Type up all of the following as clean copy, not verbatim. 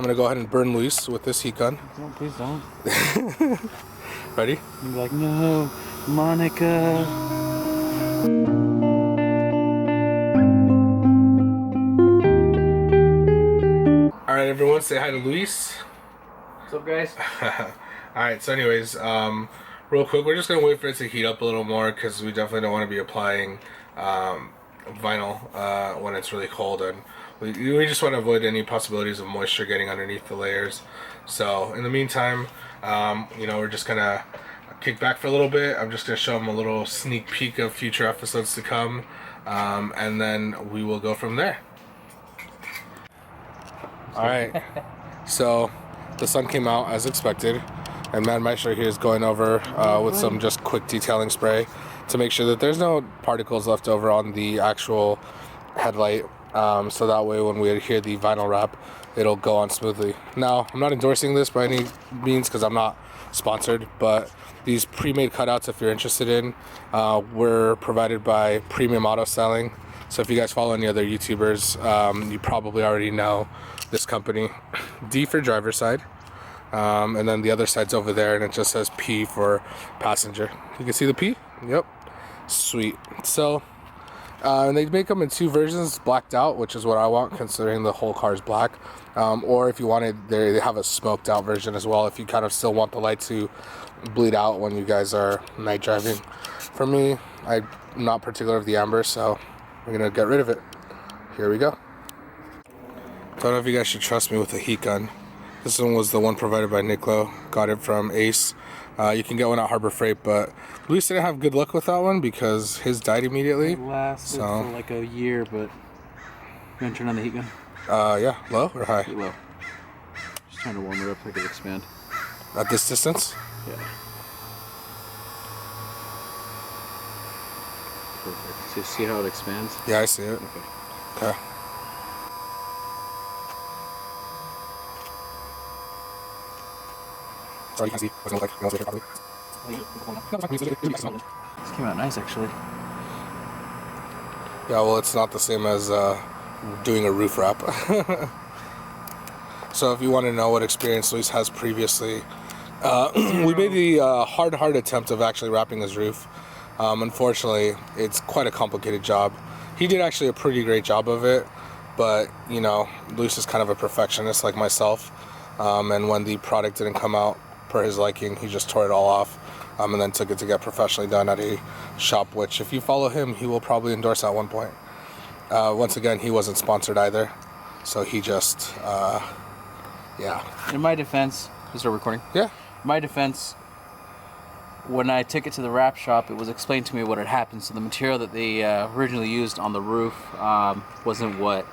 gonna go ahead and burn Luis with this heat gun. No, please don't. Ready? You'd be like, no, Monica. Alright everyone, say hi to Luis. What's up, guys? Alright, so anyways, real quick, we're just going to wait for it to heat up a little more because we definitely don't want to be applying vinyl when it's really cold, and we just want to avoid any possibilities of moisture getting underneath the layers. So in the meantime, you know, we're just going to kick back for a little bit. I'm just going to show them a little sneak peek of future episodes to come, and then we will go from there. Alright, so the sun came out as expected, and Mad Maestro here is going over with some just quick detailing spray to make sure that there's no particles left over on the actual headlight, so that way when we hear the vinyl wrap, it'll go on smoothly. Now, I'm not endorsing this by any means because I'm not sponsored, but these pre-made cutouts, if you're interested in, were provided by Premium Auto Styling. So if you guys follow any other YouTubers, you probably already know this company. D for driver side, and then the other side's over there, and it just says P for passenger. You can see the P? Yep. Sweet. So, and they make them in two versions, blacked out, which is what I want considering the whole car is black, or if you wanted, they have a smoked out version as well if you kind of still want the light to bleed out when you guys are night driving. For me, I'm not particular of the amber, so we're gonna get rid of it. Here we go. I don't know if you guys should trust me with a heat gun. This one was the one provided by Niklo. Got it from Ace. You can get one at Harbor Freight, but Luis didn't have good luck with that one because his died immediately. It lasted for like a year, but you gonna turn on the heat gun? Yeah, low or high? Low. Just trying to warm it up so it can expand. At this distance? Yeah. Perfect. So you see how it expands? Yeah, I see it. Okay. Sorry, you can see what it looks like. This came out nice, actually. Yeah, well, it's not the same as doing a roof wrap. So if you want to know what experience Luis has previously, we made the hard attempt of actually wrapping his roof. Unfortunately, it's quite a complicated job. He did actually a pretty great job of it, but, you know, Luis is kind of a perfectionist like myself, and when the product didn't come out per his liking, he just tore it all off, and then took it to get professionally done at a shop, which if you follow him, he will probably endorse at one point. Once again, he wasn't sponsored either, so he just, yeah. In my defense, is it recording? Yeah. In my defense, when I took it to the wrap shop, it was explained to me what had happened. So the material that they originally used on the roof wasn't what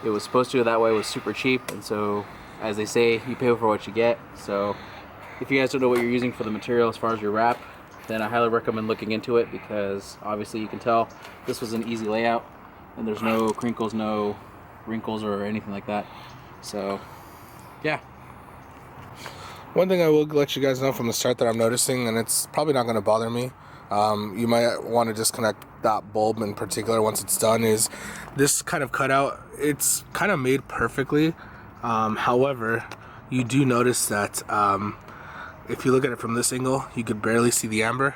it was supposed to. That way, it was super cheap, and so, as they say, you pay for what you get. So if you guys don't know what you're using for the material as far as your wrap, then I highly recommend looking into it, because obviously you can tell this was an easy layout and there's no crinkles, no wrinkles or anything like that. So yeah. One thing I will let you guys know from the start that I'm noticing, and it's probably not going to bother me, you might want to disconnect that bulb in particular once it's done, is this kind of cutout, it's kind of made perfectly. However, you do notice that if you look at it from this angle, you could barely see the amber.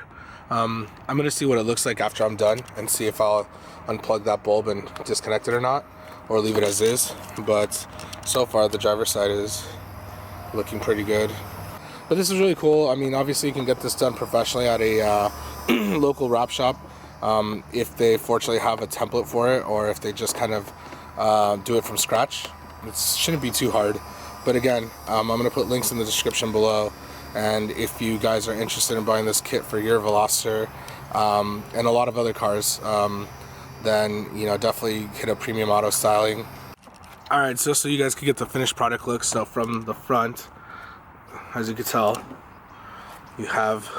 I'm going to see what it looks like after I'm done and see if I'll unplug that bulb and disconnect it or not, or leave it as is. But so far the driver's side is looking pretty good. But this is really cool. I mean, obviously you can get this done professionally at a local wrap shop, if they fortunately have a template for it, or if they just kind of do it from scratch. It shouldn't be too hard. But again, I'm going to put links in the description below, and if you guys are interested in buying this kit for your Veloster and a lot of other cars, then, you know, definitely hit up Premium Auto Styling. Alright, so you guys can get the finished product look. So from the front, as you can tell, you have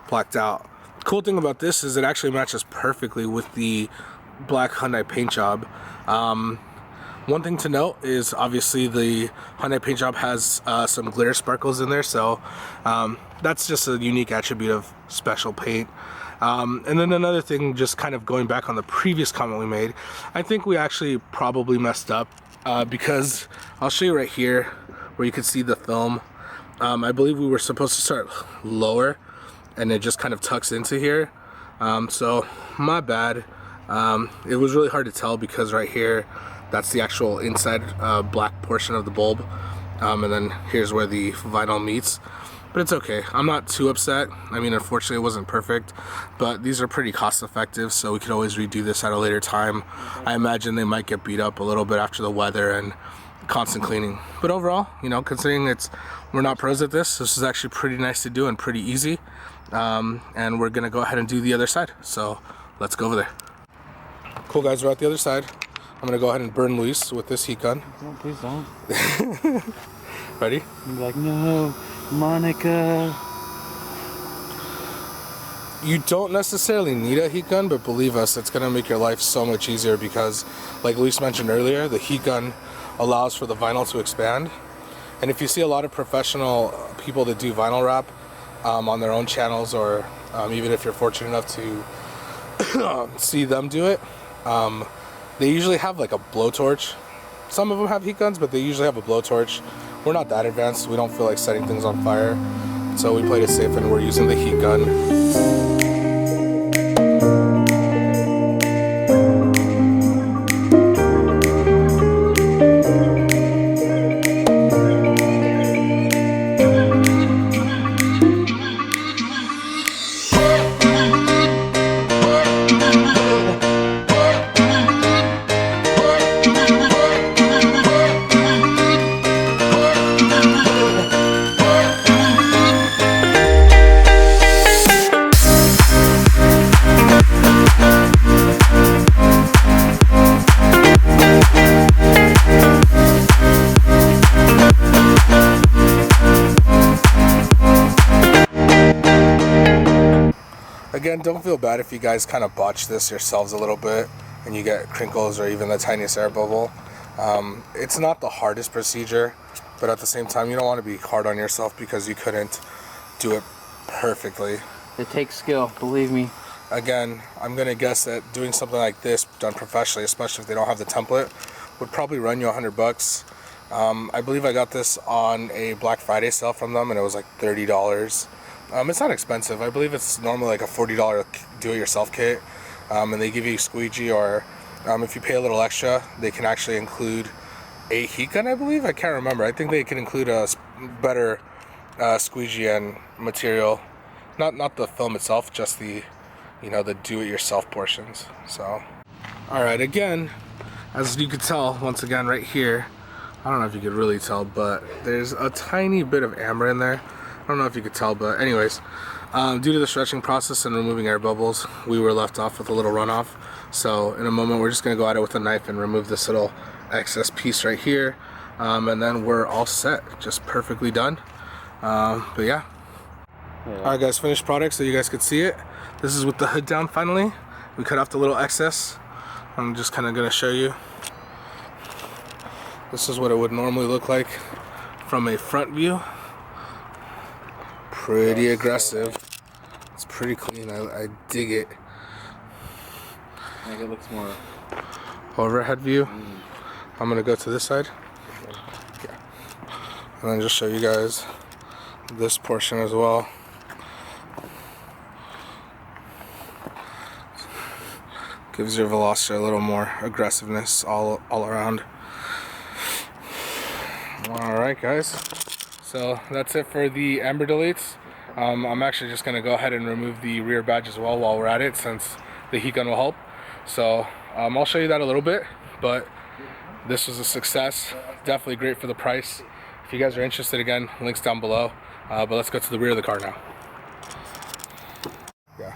blacked out. The cool thing about this is it actually matches perfectly with the black Hyundai paint job. One thing to note is obviously the Hyundai paint job has some glitter sparkles in there, so that's just a unique attribute of special paint. And then another thing, just kind of going back on the previous comment we made, I think we actually probably messed up because I'll show you right here where you can see the film. I believe we were supposed to start lower and it just kind of tucks into here. So my bad. It was really hard to tell because right here, that's the actual inside black portion of the bulb. And then here's where the vinyl meets. But it's okay. I'm not too upset. I mean, unfortunately, it wasn't perfect, but these are pretty cost effective, so we could always redo this at a later time. I imagine they might get beat up a little bit after the weather and constant cleaning. But overall, you know, considering we're not pros at this is actually pretty nice to do and pretty easy. And we're gonna go ahead and do the other side. So let's go over there. Cool, guys, we're at the other side. I'm gonna go ahead and burn loose with this heat gun. No, please don't. Ready? I'm like, no, Monica. You don't necessarily need a heat gun, but believe us, it's gonna make your life so much easier because, like Luis mentioned earlier, the heat gun allows for the vinyl to expand. And if you see a lot of professional people that do vinyl wrap on their own channels, or even if you're fortunate enough to see them do it, they usually have like a blowtorch. Some of them have heat guns, but they usually have a blowtorch. We're not that advanced. We don't feel like setting things on fire, so we played it safe and we're using the heat gun. Again, don't feel bad if you guys kind of botch this yourselves a little bit and you get crinkles or even the tiniest air bubble. It's not the hardest procedure, but at the same time, you don't want to be hard on yourself because you couldn't do it perfectly. It takes skill, believe me. Again, I'm going to guess that doing something like this done professionally, especially if they don't have the template, would probably run you $100. I believe I got this on a Black Friday sale from them and it was like $30. It's not expensive. I believe it's normally like a $40 do-it-yourself kit, and they give you squeegee, or if you pay a little extra, they can actually include a heat gun, I believe. I can't remember. I think they can include a better squeegee and material, not the film itself, just the, you know, the do-it-yourself portions. So, all right. Again, as you could tell, once again, right here, I don't know if you could really tell, but there's a tiny bit of amber in there. I don't know if you could tell, but anyways, due to the stretching process and removing air bubbles, we were left off with a little runoff. So in a moment, we're just going to go at it with a knife and remove this little excess piece right here. And then we're all set, just perfectly done. But yeah. All right, guys, finished product so you guys could see it. This is with the hood down finally. We cut off the little excess. I'm just kind of going to show you. This is what it would normally look like from a front view. Pretty aggressive. It's pretty clean. I dig it. I think it looks more overhead view. I'm gonna go to this side. Yeah. And then just show you guys this portion as well. Gives your Veloster a little more aggressiveness all around. All right, guys. So that's it for the amber deletes. I'm actually just gonna go ahead and remove the rear badge as well while we're at it, since the heat gun will help. So I'll show you that a little bit, but this was a success. Definitely great for the price. If you guys are interested, again, links down below. But let's go to the rear of the car now. Yeah.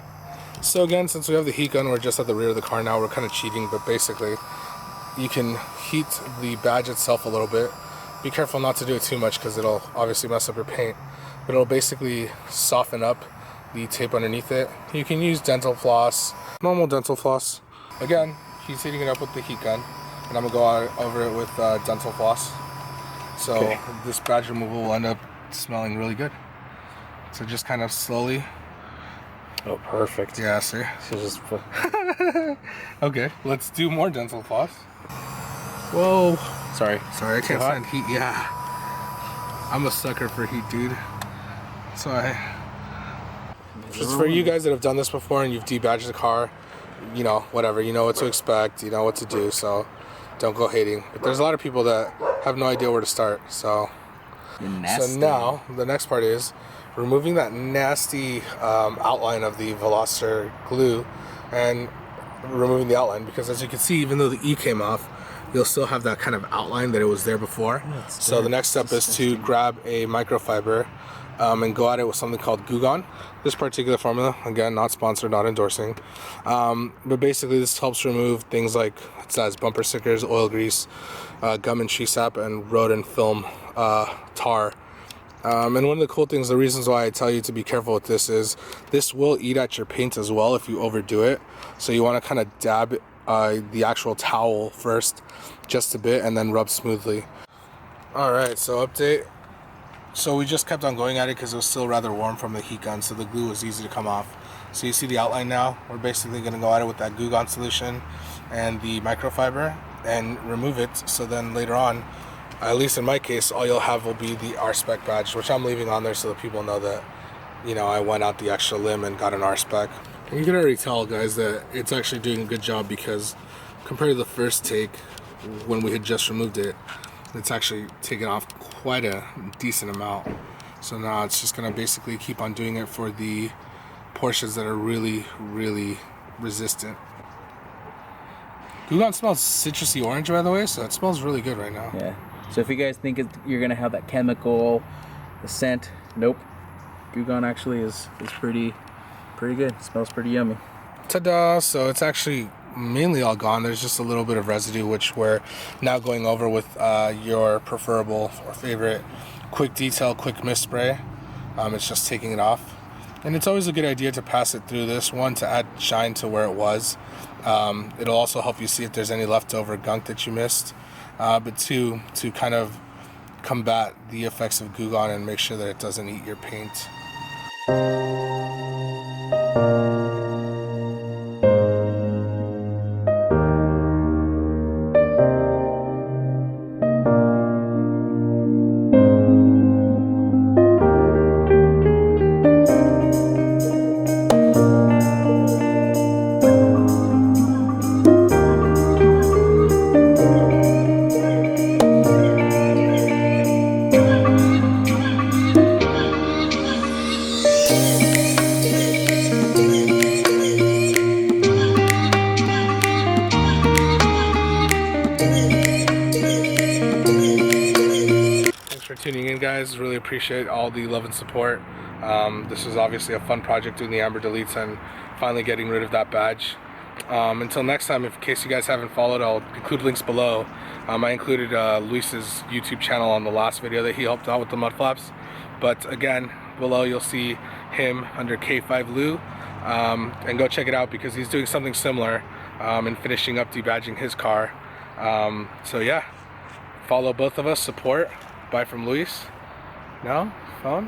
So again, since we have the heat gun, we're just at the rear of the car now. We're kind of cheating, but basically you can heat the badge itself a little bit. Be careful not to do it too much because it'll obviously mess up your paint, but it'll basically soften up the tape underneath it. You can use dental floss, normal dental floss. Again, he's heating it up with the heat gun, and I'm gonna go over it with dental floss. So okay. This badge removal will end up smelling really good. So just kind of slowly. Oh, perfect. Yeah, see? So just okay, let's do more dental floss. Whoa. Sorry. Sorry, I can't stand heat. Yeah, I'm a sucker for heat, dude. So just for you guys that have done this before and you've debadged the car, you know, whatever, you know what to expect, you know what to do, so don't go hating. But there's a lot of people that have no idea where to start, so now the next part is removing that nasty outline of the Veloster glue and removing the outline, because as you can see, even though the E came off, you'll still have that kind of outline that it was there before. So the next step is to grab a microfiber and go at it with something called Goo Gone. This particular formula, again, not sponsored, not endorsing, but basically this helps remove things like, it says, bumper stickers, oil grease, gum and tree sap, and rodent film tar. And one of the cool things, the reasons why I tell you to be careful with this is this will eat at your paint as well if you overdo it. So you want to kind of dab the actual towel first just a bit and then rub smoothly. Alright, so update. So we just kept on going at it because it was still rather warm from the heat gun, so the glue was easy to come off. So you see the outline now. We're basically going to go at it with that Goo Gone solution and the microfiber and remove it, so then later on, at least in my case, all you'll have will be the R-Spec badge, which I'm leaving on there so that people know that, you know, I went out the extra limb and got an R-Spec. And you can already tell, guys, that it's actually doing a good job, because compared to the first take when we had just removed it, it's actually taken off quite a decent amount. So now it's just going to basically keep on doing it for the portions that are really, really resistant. Goo Gone smells citrusy orange, by the way, so it smells really good right now. Yeah. So if you guys think you're gonna have that chemical, the scent, nope. Goo Gone actually is pretty good. It smells pretty yummy. Ta-da! So it's actually mainly all gone. There's just a little bit of residue, which we're now going over with your preferable or favorite quick detail, quick mist spray. It's just taking it off. And it's always a good idea to pass it through this, one, to add shine to where it was. It'll also help you see if there's any leftover gunk that you missed. But two, to kind of combat the effects of Goo Gone and make sure that it doesn't eat your paint. Tuning in, guys. Really appreciate all the love and support. This was obviously a fun project, doing the amber deletes and finally getting rid of that badge. Until next time, in case you guys haven't followed, I'll include links below. I included Luis's YouTube channel on the last video that he helped out with the mud flaps, but again, below you'll see him under K5 Lou, and go check it out because he's doing something similar and finishing up debadging his car. So yeah, follow both of us, support. Bye from Luis. No? Phone?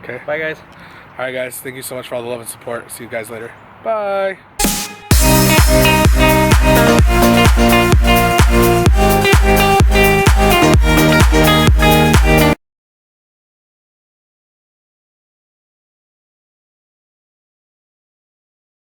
Okay. Bye, guys. Alright, guys. Thank you so much for all the love and support. See you guys later. Bye.